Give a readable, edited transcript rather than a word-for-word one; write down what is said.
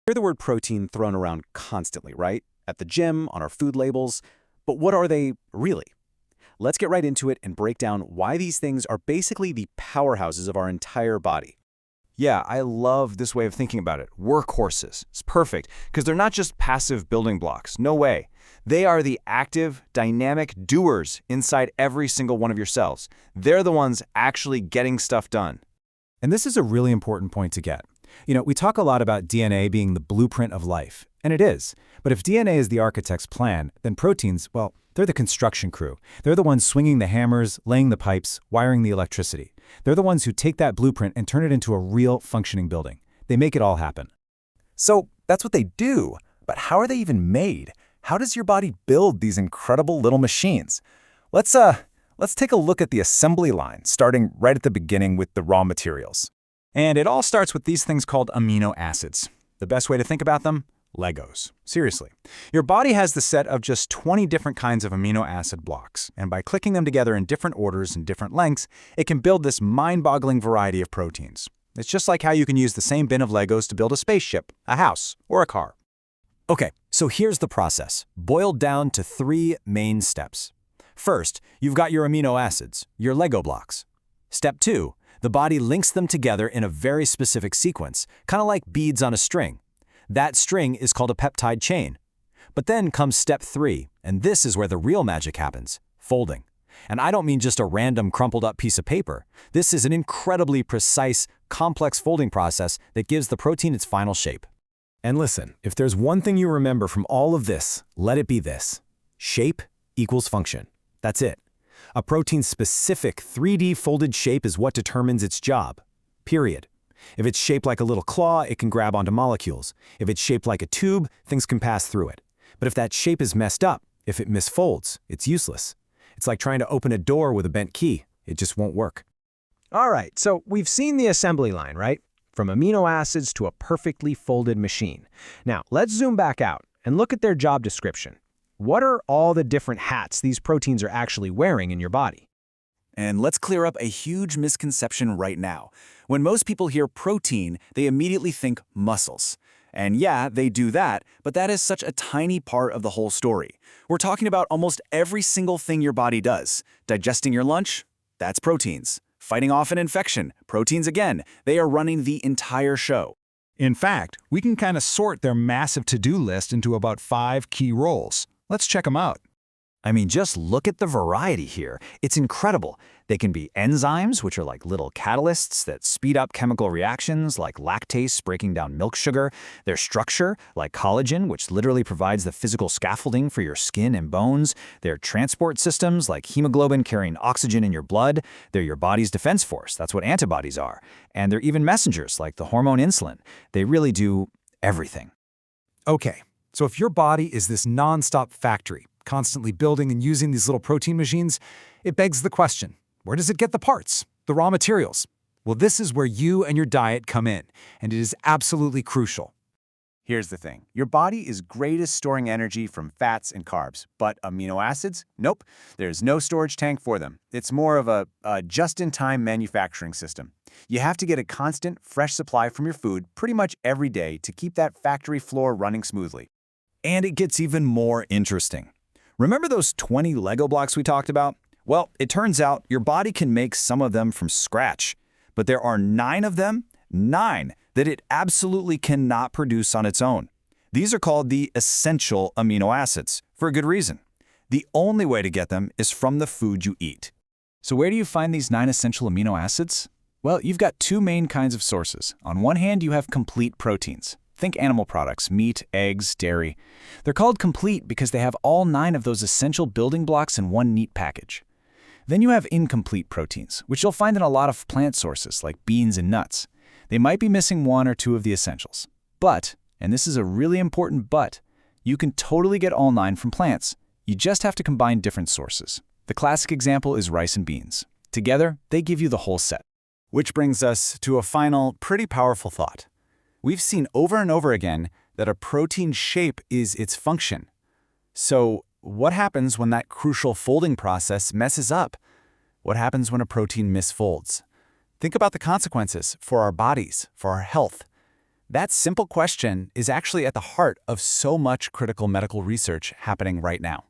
Hear the word protein thrown around constantly, right? At the gym, on our food labels. But what are they really? Let's get right into it and break down why these things are basically the powerhouses of our entire body. Yeah, I love this way of thinking about it. Workhorses. It's perfect, because they're not just passive building blocks. No way. They are the active, dynamic doers inside every single one of your cells. They're the ones actually getting stuff done. And this is a really important point to get. We talk a lot about DNA being the blueprint of life, and it is. But if DNA is the architect's plan, then proteins, well, they're the construction crew. They're the ones swinging the hammers, laying the pipes, wiring the electricity. They're the ones who take that blueprint and turn it into a real functioning building. They make it all happen. So that's what they do. But how are they even made? How does your body build these incredible little machines? Let's take a look at the assembly line, starting right at the beginning with the raw materials. And it all starts with these things called amino acids. The best way to think about them? Legos. Seriously. Your body has the set of just 20 different kinds of amino acid blocks, and by clicking them together in different orders and different lengths, it can build this mind-boggling variety of proteins. It's just like how you can use the same bin of Legos to build a spaceship, a house, or a car. Okay, so here's the process, boiled down to 3 main steps. First, you've got your amino acids, your Lego blocks. Step 2, the body links them together in a very specific sequence, kind of like beads on a string. That string is called a peptide chain. But then comes step 3, and this is where the real magic happens, folding. And I don't mean just a random crumpled up piece of paper. This is an incredibly precise, complex folding process that gives the protein its final shape. And listen, if there's one thing you remember from all of this, let it be this. Shape equals function. That's it. A protein's specific 3D folded shape is what determines its job. Period. If it's shaped like a little claw, it can grab onto molecules. If it's shaped like a tube, things can pass through it. But if that shape is messed up, if it misfolds, it's useless. It's like trying to open a door with a bent key. It just won't work. All right, so we've seen the assembly line, right? From amino acids to a perfectly folded machine. Now, let's zoom back out and look at their job description. What are all the different hats these proteins are actually wearing in your body? And let's clear up a huge misconception right now. When most people hear protein, they immediately think muscles. And yeah, they do that, but that is such a tiny part of the whole story. We're talking about almost every single thing your body does. Digesting your lunch? That's proteins. Fighting off an infection? Proteins again. They are running the entire show. In fact, we can kind of sort their massive to-do list into about 5 key roles. Let's check them out. I mean, just look at the variety here. It's incredible. They can be enzymes, which are like little catalysts that speed up chemical reactions, like lactase breaking down milk sugar. Their structure, like collagen, which literally provides the physical scaffolding for your skin and bones. Their transport systems, like hemoglobin carrying oxygen in your blood. They're your body's defense force. That's what antibodies are. And they're even messengers, like the hormone insulin. They really do everything. Okay, so if your body is this non-stop factory, constantly building and using these little protein machines, it begs the question, where does it get the parts, the raw materials? Well, this is where you and your diet come in, and it is absolutely crucial. Here's the thing. Your body is great at storing energy from fats and carbs, but amino acids? Nope. There's no storage tank for them. It's more of a just-in-time manufacturing system. You have to get a constant, fresh supply from your food pretty much every day to keep that factory floor running smoothly. And it gets even more interesting. Remember those 20 Lego blocks we talked about? Well, it turns out your body can make some of them from scratch, but there are 9 of them, 9, that it absolutely cannot produce on its own. These are called the essential amino acids, for a good reason. The only way to get them is from the food you eat. So where do you find these 9 essential amino acids? Well, you've got 2 main kinds of sources. On one hand, you have complete proteins. Think animal products, meat, eggs, dairy. They're called complete because they have all 9 of those essential building blocks in one neat package. Then you have incomplete proteins, which you'll find in a lot of plant sources like beans and nuts. They might be missing 1 or 2 of the essentials. But, and this is a really important but, you can totally get all 9 from plants. You just have to combine different sources. The classic example is rice and beans. Together, they give you the whole set. Which brings us to a final, pretty powerful thought. We've seen over and over again that a protein's shape is its function. So what happens when that crucial folding process messes up? What happens when a protein misfolds? Think about the consequences for our bodies, for our health. That simple question is actually at the heart of so much critical medical research happening right now.